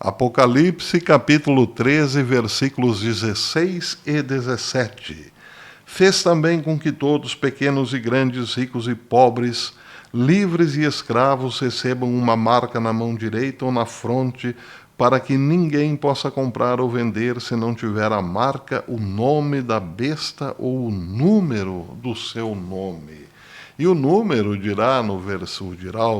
Apocalipse capítulo 13, versículos 16 e 17. Fez também com que todos, pequenos e grandes, ricos e pobres, livres e escravos, recebam uma marca na mão direita ou na fronte, para que ninguém possa comprar ou vender se não tiver a marca, o nome da besta ou o número do seu nome. E o número dirá o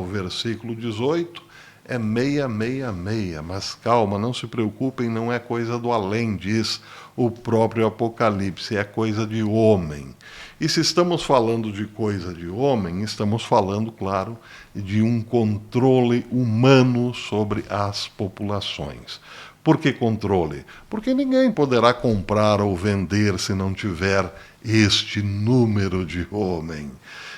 versículo 18, é 666, mas calma, não se preocupem, não é coisa do além, diz o próprio Apocalipse, é coisa de homem. E se estamos falando de coisa de homem, estamos falando, claro, de um controle humano sobre as populações. Por que controle? Porque ninguém poderá comprar ou vender se não tiver este número de homem.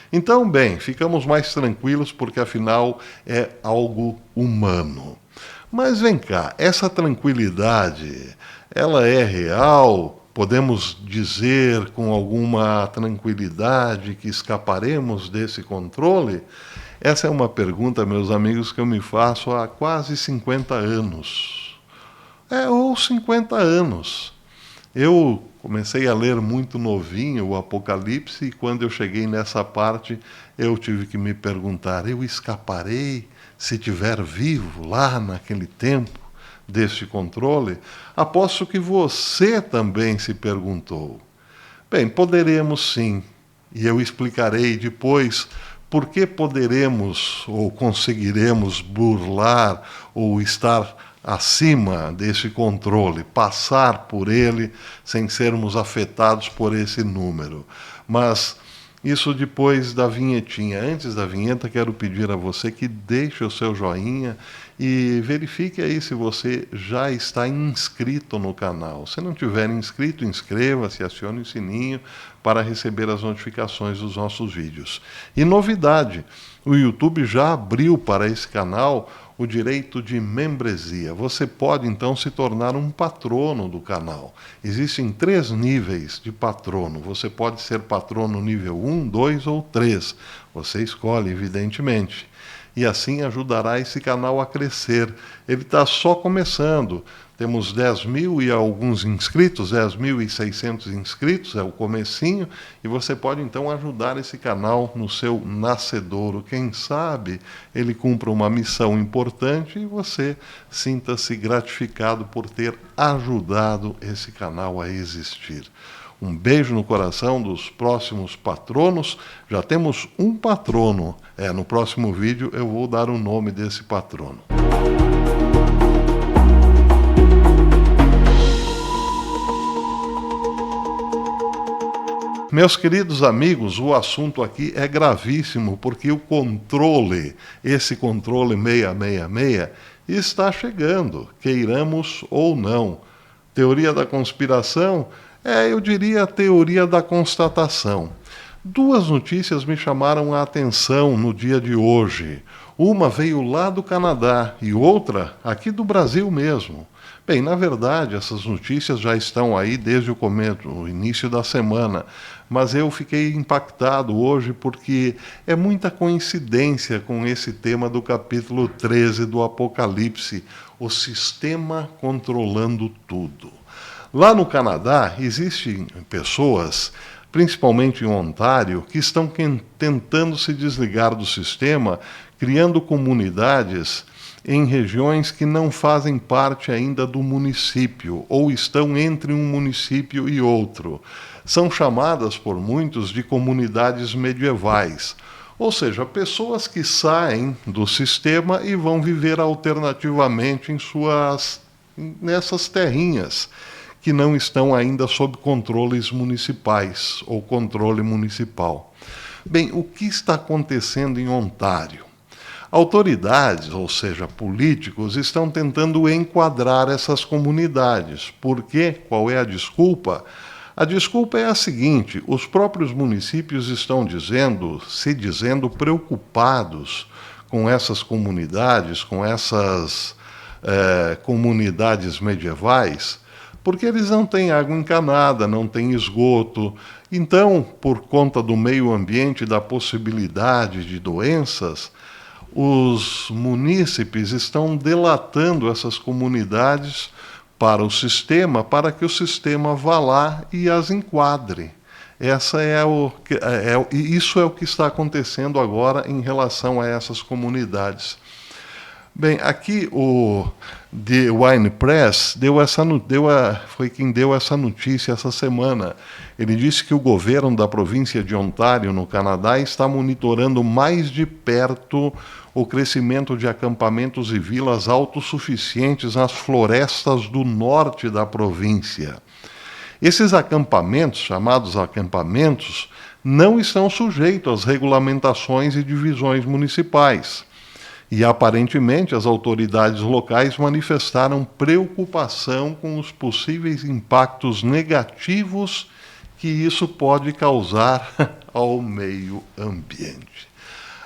Então, bem, ficamos mais tranquilos porque afinal é algo humano. Mas vem cá, essa tranquilidade, ela é real? Podemos dizer com alguma tranquilidade que escaparemos desse controle? Essa é uma pergunta, meus amigos, que eu me faço há quase 50 anos. Ou 50 anos. Eu comecei a ler muito novinho o Apocalipse e quando eu cheguei nessa parte eu tive que me perguntar, eu escaparei se tiver vivo lá naquele tempo deste controle? Aposto que você também se perguntou. Bem, poderemos sim, e eu explicarei depois por que poderemos ou conseguiremos burlar ou estar acima desse controle, passar por ele sem sermos afetados por esse número. Mas isso depois da vinhetinha. Antes da vinheta, quero pedir a você que deixe o seu joinha e verifique aí se você já está inscrito no canal. Se não tiver inscrito, inscreva-se, acione o sininho para receber as notificações dos nossos vídeos. E novidade, o YouTube já abriu para esse canal o direito de membresia. Você pode então se tornar um patrono do canal. Existem 3 níveis de patrono. Você pode ser patrono nível 1, 2 ou 3. Você escolhe, evidentemente. E assim ajudará esse canal a crescer. Ele está só começando. Temos 10.000 e alguns inscritos, 10.600 inscritos, é o comecinho, e você pode então ajudar esse canal no seu nascedouro. Quem sabe ele cumpra uma missão importante e você sinta-se gratificado por ter ajudado esse canal a existir. Um beijo no coração dos próximos patronos. Já temos um patrono. No próximo vídeo eu vou dar o nome desse patrono. Meus queridos amigos, o assunto aqui é gravíssimo, porque o controle, esse controle 666, está chegando, queiramos ou não. Teoria da conspiração? Eu diria a teoria da constatação. 2 notícias me chamaram a atenção no dia de hoje. Uma veio lá do Canadá e outra aqui do Brasil mesmo. Bem, na verdade, essas notícias já estão aí desde o início da semana, mas eu fiquei impactado hoje porque é muita coincidência com esse tema do capítulo 13 do Apocalipse, o sistema controlando tudo. Lá no Canadá, existem pessoas, principalmente em Ontário, que estão tentando se desligar do sistema, criando comunidades em regiões que não fazem parte ainda do município, ou estão entre um município e outro. São chamadas por muitos de comunidades medievais, ou seja, pessoas que saem do sistema e vão viver alternativamente nessas terrinhas, que não estão ainda sob controles municipais, ou controle municipal. Bem, o que está acontecendo em Ontário? Autoridades, ou seja, políticos, estão tentando enquadrar essas comunidades. Por quê? Qual é a desculpa? A desculpa é a seguinte: os próprios municípios estão se dizendo preocupados com essas comunidades, com essas comunidades medievais, porque eles não têm água encanada, não têm esgoto. Então, por conta do meio ambiente e da possibilidade de doenças, os munícipes estão delatando essas comunidades para o sistema, para que o sistema vá lá e as enquadre. Isso é o que está acontecendo agora em relação a essas comunidades. Bem, aqui o The Wine Press foi quem deu essa notícia essa semana. Ele disse que o governo da província de Ontário, no Canadá, está monitorando mais de perto o crescimento de acampamentos e vilas autossuficientes nas florestas do norte da província. Esses acampamentos, chamados acampamentos, não estão sujeitos às regulamentações e divisões municipais. E, aparentemente, as autoridades locais manifestaram preocupação com os possíveis impactos negativos que isso pode causar ao meio ambiente.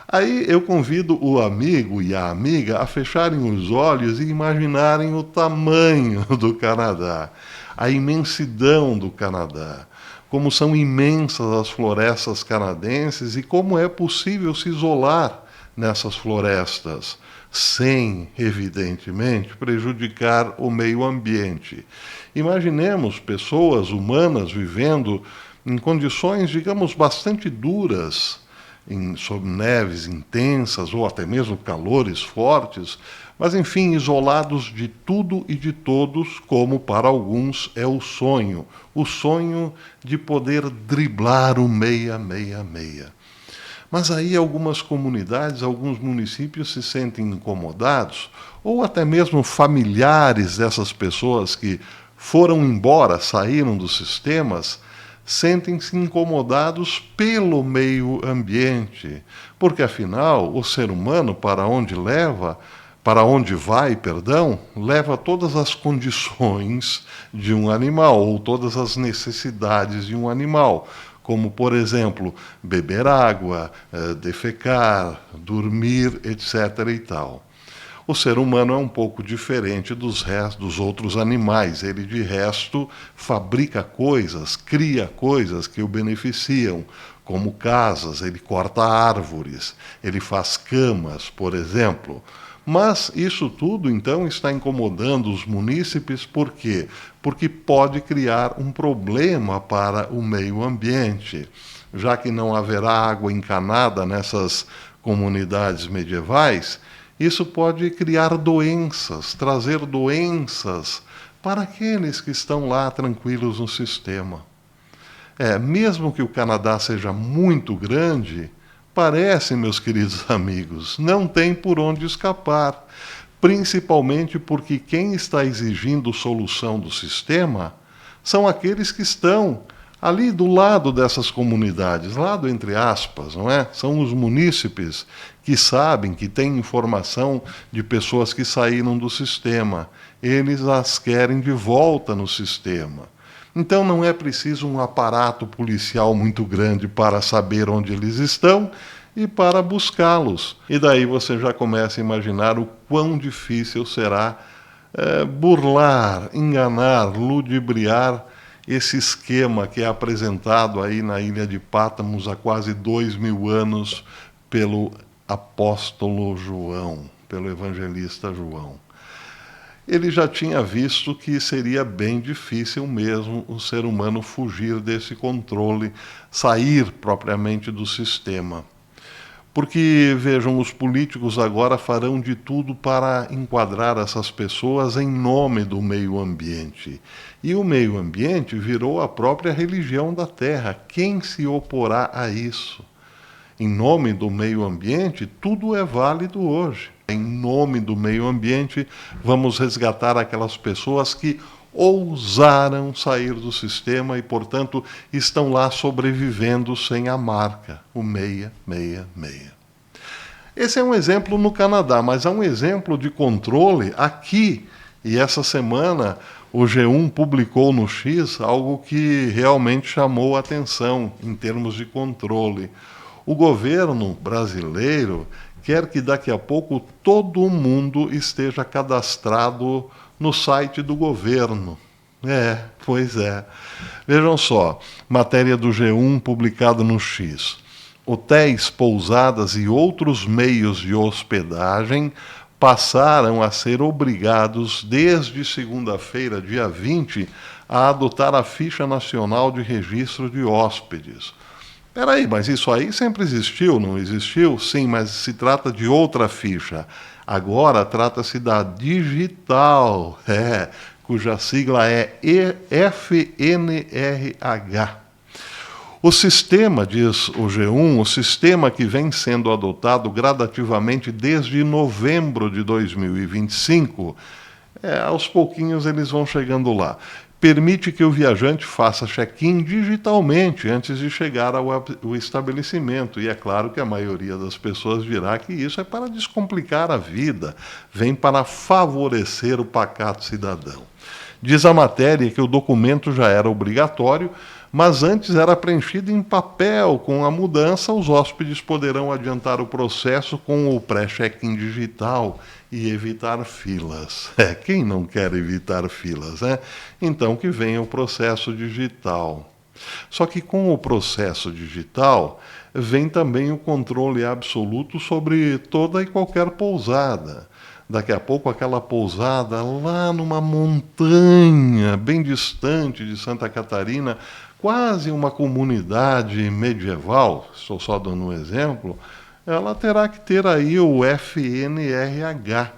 Aí eu convido o amigo e a amiga a fecharem os olhos e imaginarem o tamanho do Canadá, a imensidão do Canadá, como são imensas as florestas canadenses e como é possível se isolar nessas florestas, sem, evidentemente, prejudicar o meio ambiente. Imaginemos pessoas humanas vivendo em condições, digamos, bastante duras, sob neves intensas ou até mesmo calores fortes, mas, enfim, isolados de tudo e de todos, como para alguns é o sonho de poder driblar o 666. Mas aí algumas comunidades, alguns municípios se sentem incomodados, ou até mesmo familiares dessas pessoas que foram embora, saíram dos sistemas, sentem-se incomodados pelo meio ambiente, porque afinal o ser humano para onde vai, leva todas as condições de um animal, ou todas as necessidades de um animal, como, por exemplo, beber água, defecar, dormir, etc. e tal. O ser humano é um pouco diferente dos outros animais. Ele, de resto, fabrica coisas, cria coisas que o beneficiam, como casas, ele corta árvores, ele faz camas, por exemplo. Mas isso tudo, então, está incomodando os munícipes, por quê? Porque pode criar um problema para o meio ambiente, já que não haverá água encanada nessas comunidades medievais. Isso pode criar doenças, trazer doenças para aqueles que estão lá tranquilos no sistema. Mesmo que o Canadá seja muito grande, parece, meus queridos amigos, não tem por onde escapar, principalmente porque quem está exigindo solução do sistema são aqueles que estão ali do lado dessas comunidades, lado entre aspas, não é? São os munícipes que sabem, que têm informação de pessoas que saíram do sistema. Eles as querem de volta no sistema. Então não é preciso um aparato policial muito grande para saber onde eles estão e para buscá-los. E daí você já começa a imaginar o quão difícil será burlar, enganar, ludibriar esse esquema que é apresentado aí na ilha de Pátamos há quase 2000 anos pelo apóstolo João, pelo evangelista João. Ele já tinha visto que seria bem difícil mesmo o ser humano fugir desse controle, sair propriamente do sistema. Porque, vejam, os políticos agora farão de tudo para enquadrar essas pessoas em nome do meio ambiente. E o meio ambiente virou a própria religião da Terra. Quem se oporá a isso? Em nome do meio ambiente, tudo é válido hoje. Em nome do meio ambiente, vamos resgatar aquelas pessoas que ousaram sair do sistema e, portanto, estão lá sobrevivendo sem a marca, o 666. Esse é um exemplo no Canadá, mas há um exemplo de controle aqui. E essa semana o G1 publicou no X algo que realmente chamou a atenção em termos de controle. O governo brasileiro quer que daqui a pouco todo mundo esteja cadastrado no site do governo. Pois é. Vejam só, matéria do G1 publicada no X. hotéis, pousadas e outros meios de hospedagem passaram a ser obrigados, desde segunda-feira, dia 20, a adotar a Ficha Nacional de Registro de Hóspedes. Peraí, mas isso aí sempre existiu, não existiu? Sim, mas se trata de outra ficha. Agora trata-se da digital, cuja sigla é FNRH. O sistema, diz o G1, o sistema que vem sendo adotado gradativamente desde novembro de 2025, aos pouquinhos eles vão chegando lá. Permite que o viajante faça check-in digitalmente antes de chegar ao estabelecimento. E é claro que a maioria das pessoas dirá que isso é para descomplicar a vida, vem para favorecer o pacato cidadão. Diz a matéria que o documento já era obrigatório, mas antes era preenchido em papel. Com a mudança, os hóspedes poderão adiantar o processo com o pré-check-in digital e evitar filas. Quem não quer evitar filas, né? Então que venha o processo digital. Só que com o processo digital vem também o controle absoluto sobre toda e qualquer pousada. Daqui a pouco aquela pousada lá numa montanha bem distante de Santa Catarina, quase uma comunidade medieval, estou só dando um exemplo, ela terá que ter aí o FNRH,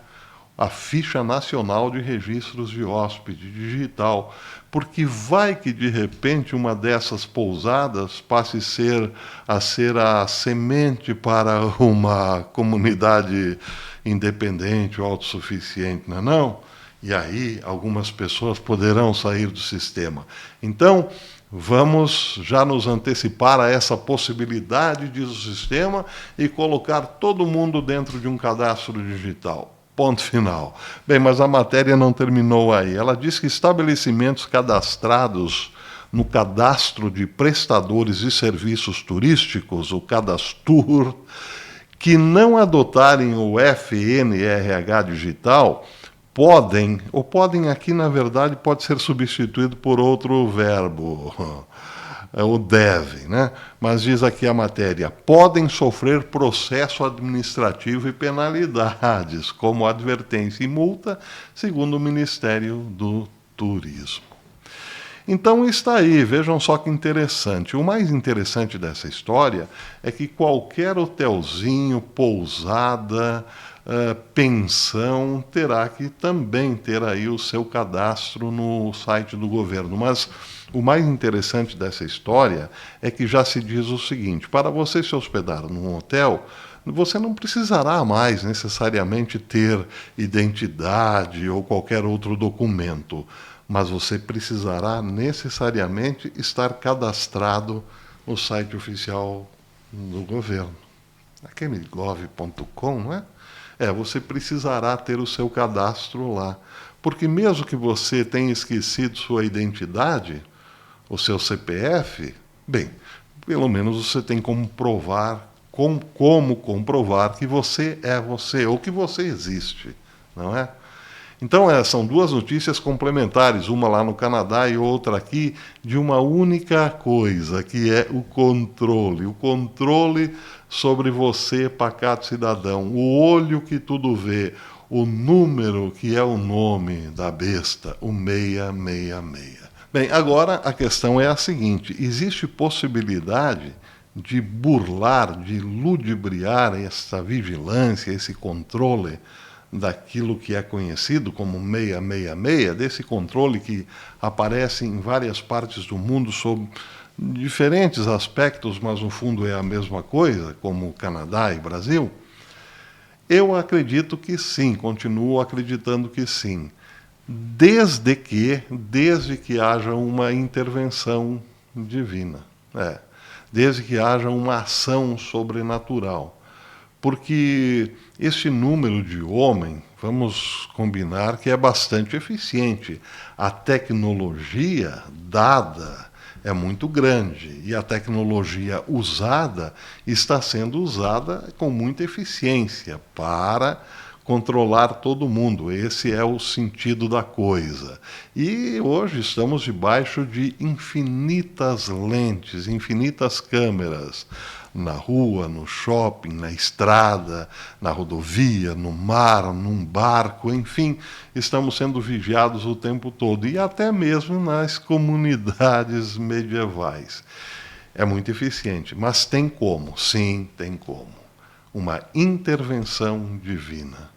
a Ficha Nacional de Registros de Hóspede digital, porque vai que de repente uma dessas pousadas passe a ser a semente para uma comunidade independente ou autossuficiente, não é não? E aí algumas pessoas poderão sair do sistema. Então, vamos já nos antecipar a essa possibilidade, diz o sistema, e colocar todo mundo dentro de um cadastro digital. Ponto final. Bem, mas a matéria não terminou aí. Ela diz que estabelecimentos cadastrados no cadastro de prestadores de serviços turísticos, o Cadastur, que não adotarem o FNRH digital, podem aqui na verdade pode ser substituído por outro verbo, o deve, né? Mas diz aqui a matéria, podem sofrer processo administrativo e penalidades, como advertência e multa, segundo o Ministério do Turismo. Então está aí, vejam só que interessante. O mais interessante dessa história é que qualquer hotelzinho, pousada, pensão, terá que também ter aí o seu cadastro no site do governo. Mas o mais interessante dessa história é que já se diz o seguinte, para você se hospedar num hotel, você não precisará mais necessariamente ter identidade ou qualquer outro documento, mas você precisará necessariamente estar cadastrado no site oficial do governo. Aquele gov.com, não é? Você precisará ter o seu cadastro lá. Porque mesmo que você tenha esquecido sua identidade, o seu CPF, bem, pelo menos você tem como provar, como comprovar que você é você, ou que você existe, não é? Então, são duas notícias complementares, uma lá no Canadá e outra aqui, de uma única coisa, que é o controle sobre você, pacato cidadão, o olho que tudo vê, o número que é o nome da besta, o 666. Bem, agora a questão é a seguinte, existe possibilidade de burlar, de ludibriar essa vigilância, esse controle daquilo que é conhecido como 666, desse controle que aparece em várias partes do mundo sob diferentes aspectos, mas no fundo é a mesma coisa, como Canadá e Brasil? Eu acredito que sim, continuo acreditando que sim, desde que haja uma intervenção divina, desde que haja uma ação sobrenatural. Porque este número de homem, vamos combinar que é bastante eficiente. A tecnologia dada é muito grande e a tecnologia usada está sendo usada com muita eficiência para controlar todo mundo. Esse é o sentido da coisa. E hoje estamos debaixo de infinitas lentes, infinitas câmeras. Na rua, no shopping, na estrada, na rodovia, no mar, num barco, enfim, estamos sendo vigiados o tempo todo. E até mesmo nas comunidades medievais. É muito eficiente, mas tem como, sim, tem como. Uma intervenção divina.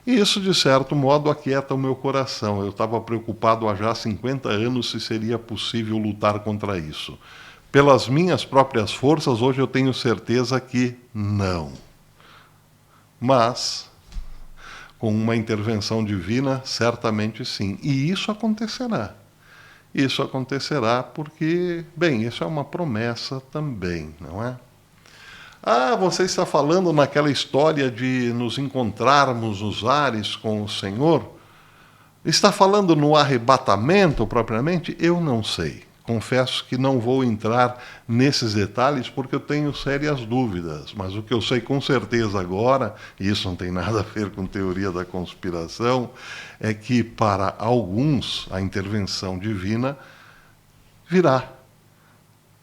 E isso, de certo modo, aquieta o meu coração. Eu estava preocupado há já 50 anos se seria possível lutar contra isso. Pelas minhas próprias forças, hoje eu tenho certeza que não. Mas, com uma intervenção divina, certamente sim. E isso acontecerá. Isso acontecerá porque, bem, isso é uma promessa também, não é? Ah, você está falando naquela história de nos encontrarmos nos ares com o Senhor? Está falando no arrebatamento propriamente? Eu não sei. Confesso que não vou entrar nesses detalhes porque eu tenho sérias dúvidas. Mas o que eu sei com certeza agora, e isso não tem nada a ver com teoria da conspiração, é que para alguns a intervenção divina virá,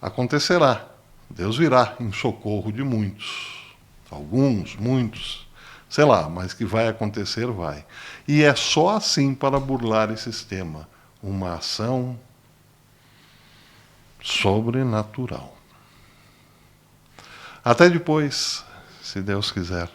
acontecerá. Deus virá em socorro de muitos. Alguns, muitos, sei lá, mas que vai acontecer, vai. E é só assim para burlar esse sistema. Uma ação sobrenatural. Até depois, se Deus quiser.